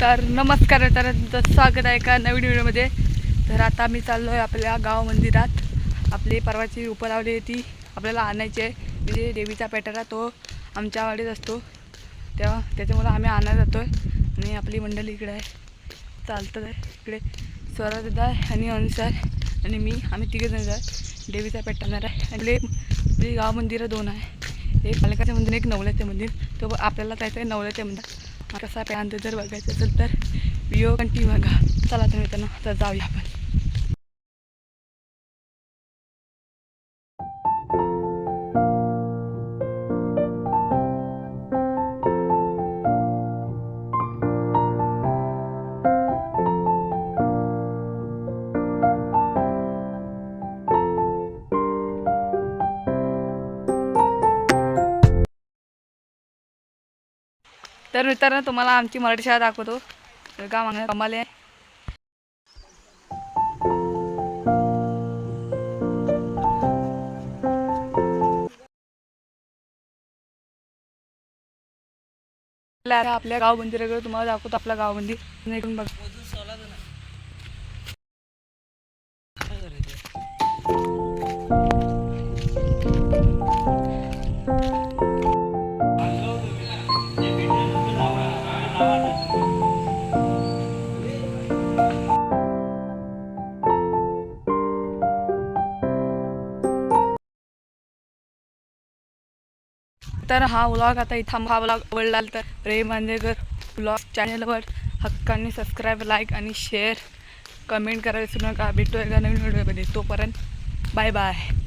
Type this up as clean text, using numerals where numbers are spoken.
तर नमस्कार मित्रांनो, स्वागत आहे का नवीन व्हिडिओमध्ये। तर आता आम्ही चाललो आहे आपल्या गाव मंदिरात। आपली परवाची उपा लावली ती आपल्याला आणायची आहे, म्हणजे देवीचा पेटारा तो आमच्या वाडीत असतो तेव्हा त्याच्यामुळे आम्ही आणायला जातो आहे। आणि आपली मंडळी इकडे आहे, चालतं आहे इकडे स्वराजदा आणि अनुसार आणि मी, आम्ही तिघे जण आहे देवीचा पेटारणार आहे। आपले गाव मंदिरं दोन आहे, एक पालकाचं मंदिर एक नवल्याचं मंदिर। तो आपल्याला जायचं आहे नवल्याच्या मंदिर। कसा प्लॅन जर बघायचं असेल तर व्हिडिओ कंटिन्यू बघा। चला तर मित्रांनो तर जाऊया आपण। तर मित्रांनो तुम्हाला आमची मराठी शाळा दाखवतो। का मागण्या कमाल आहे। आपल्या गाव मंदिराकडे तुम्हाला दाखवतो, आपला गाव मंदिर इकडून बघा। तर हा व्लॉग आता इथं, हा व्लॉग आवडला तर प्रेम मांजरेकर व्लॉग चॅनलवर हक्काने सबस्क्राईब, लाईक आणि शेअर कमेंट करायला विसरू नका। भेटूया नवीन व्हिडिओमध्ये, तोपर्यंत बाय बाय।